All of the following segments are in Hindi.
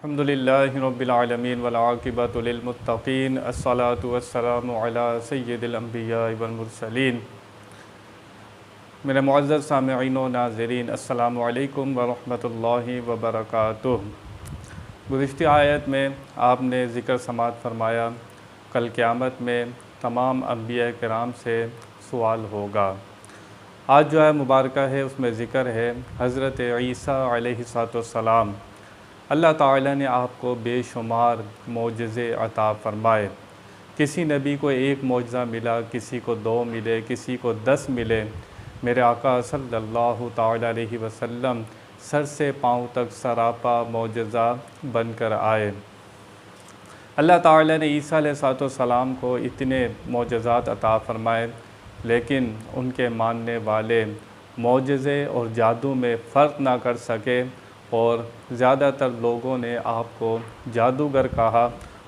अल्हम्दुलिल्लाहि रब्बिल आलमीन वल आक़िबतु लिल मुत्तक़ीन अस्सलातु वस्सलामु अला सय्यिदिल अंबिया वल मुरसलीन। मेरे मुअज़्ज़ज़ सामिईन व नाज़रीन, अस्सलामु अलैकुम व रहमतुल्लाहि व बरकातुहू। गुज़िश्ता आयत में आपने ज़िक्र समात फ़रमाया कल क़यामत में तमाम अंबिया किराम से सवाल होगा। आज जो है मुबारक है उसमें ज़िक्र है हज़रत ईसा अलैहिस्सलाम। अल्लाह ताला ने आपको बेशुमार मोजज़े अता फ़रमाए। किसी नबी को एक मोजज़ा मिला, किसी को 2 मिले, किसी को 10 मिले। मेरे आका सल्लल्लाहु ताला अलैहि वसल्लम सर से पाँव तक सरापा मोजज़ा बनकर आए। अल्लाह ताला ने ईसा अलैहिस्सलाम को इतने मोजज़ात अता फ़रमाए, लेकिन उनके मानने वाले मोजज़े और जादू में फ़र्क ना कर सके और ज़्यादातर लोगों ने आपको जादूगर कहा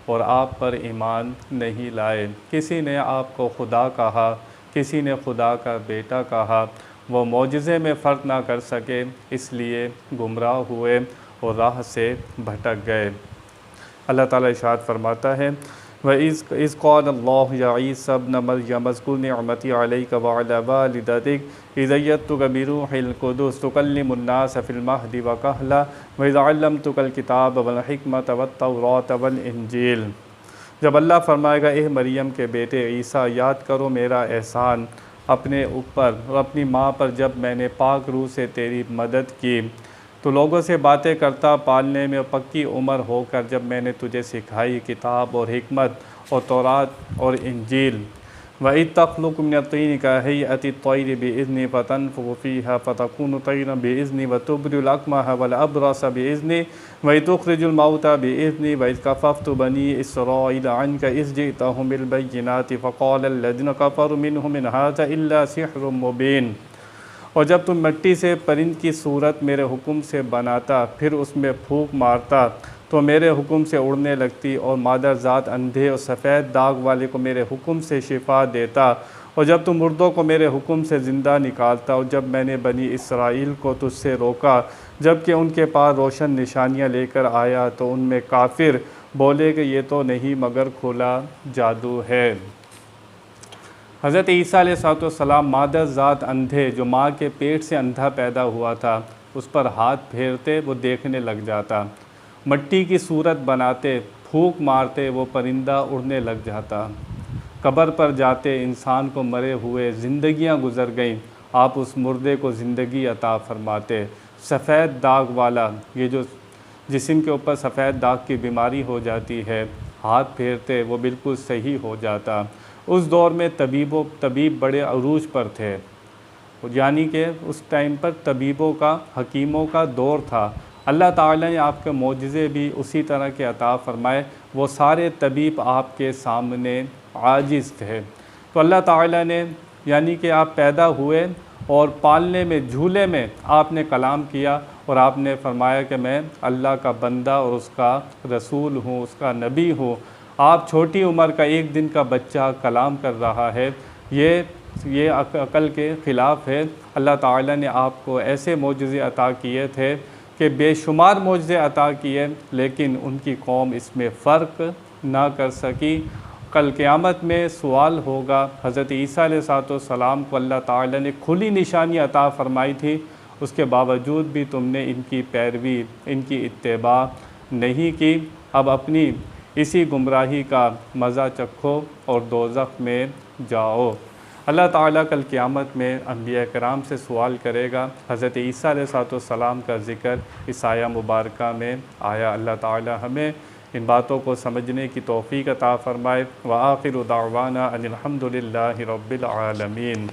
और आप पर ईमान नहीं लाए। किसी ने आपको खुदा कहा, किसी ने खुदा का बेटा कहा। वो मोजज़े में फ़र्क ना कर सके, इसलिए गुमराह हुए और राह से भटक गए। अल्लाह ताला इरशाद फरमाता है व इज़ क़ालल्लाहु या ईसा इब्न मरियम उज़्कुर निअमती अलैका व अला वालिदतिक इज़ अय्यदतुका बिरूहिल क़ुद्दूस तुकल्लिमुन नास फ़िल महदी व कहला व इज़ अल्लमतुकल किताब वल हिकमत वत तौरात वल इंजील। जब अल्लाह फरमाएगा ए मरियम के बेटे ईसा, याद करो मेरा एहसान अपने ऊपर और अपनी माँ पर जब मैंने पाक रूह से तेरी मदद की, तो लोगों से बातें करता पालने में पक्की उम्र होकर जब मैंने तुझे सिखाई किताब और हिकमत और तौरात और इंजील। व इज़ तख़्लुक़ु मिनत तीन कहय्यति तैर बिइज़्नी फ़तनफ़ुख़ु फ़ीहा फ़तकूनु तैरन बिइज़्नी व तुब्रिउल अकमह वल अबरस बिइज़्नी व इज़ तुख़रिजुल मौता बिइज़्नी व इज़ कफ़फ़्तु बनी इस्राईल अन्का इज़ जि'तहुम बिल बय्यिनाति फ़क़ालल लज़ीना कफ़रू मिनहुम इन हाज़ा इल्ला सिह्रुम मुबीन। और जब तुम मिट्टी से परिंद की सूरत मेरे हुक्म से बनाता, फिर उसमें फूंक मारता तो मेरे हुक्म से उड़ने लगती, और मादर ज़ात अंधे और सफ़ेद दाग वाले को मेरे हुक्म से शिफा देता, और जब तुम मुर्दों को मेरे हुक्म से ज़िंदा निकालता, और जब मैंने बनी इसराइल को तुझसे रोका जबकि उनके पास रोशन निशानियाँ लेकर आया, तो उनमें काफिर बोले कि ये तो नहीं मगर खुला जादू है। हज़रत ईसा अलैहिस्सलाम मादर ज़ात अंधे, जो माँ के पेट से अंधा पैदा हुआ था, उस पर हाथ फेरते वो देखने लग जाता, मिट्टी की सूरत बनाते फूंक मारते वो परिंदा उड़ने लग जाता, कब्र पर जाते इंसान को मरे हुए ज़िंदगियाँ गुज़र गईं, आप उस मुर्दे को ज़िंदगी अता फ़रमाते। सफ़ेद दाग वाला, ये जो जिस्म के ऊपर सफ़ेद दाग की बीमारी हो जाती है, हाथ फेरते वो बिल्कुल सही हो जाता। उस दौर में तबीब बड़े अरूज पर थे, यानी कि उस टाइम पर तबीबों का, हकीमों का दौर था। अल्लाह ताला ने आपके मोजज़े भी उसी तरह के अता फ़रमाए। वो सारे तबीब आपके सामने आजिज़ थे, तो अल्लाह ताला ने, यानी कि आप पैदा हुए और पालने में, झूले में आपने कलाम किया और आपने फ़रमाया कि मैं अल्लाह का बंदा और उसका रसूल हूँ, उसका नबी हूँ। आप छोटी उम्र का 1 दिन का बच्चा कलाम कर रहा है, ये अक़ल के ख़िलाफ़ है। अल्लाह ताला ने आपको ऐसे मोजज़े अता किए थे कि बेशुमार मोजज़े अता किए, लेकिन उनकी कौम इसमें फ़र्क ना कर सकी। कल क़यामत में सवाल होगा। हज़रत ईसा अलैहिस्सलाम को अल्लाह ताला ने खुली निशानी अता फ़रमाई थी, उसके बावजूद भी तुमने इनकी पैरवी, इनकी इत्तिबा नहीं की। अब अपनी इसी गुमराही का मज़ा चखो और दोज़ख में जाओ। अल्लाह ताला कल क़यामत में अंबिया किराम से सवाल करेगा। हज़रत ईसा अलैहिस्सलाम का ज़िक्र इस आया मुबारका में आया। अल्लाह ताला हमें इन बातों को समझने की तौफ़ीक़ अता फ़रमाए। व आखिरु दावाना अनिल हम्दुलिल्लाहि रब्बिल आलमीन।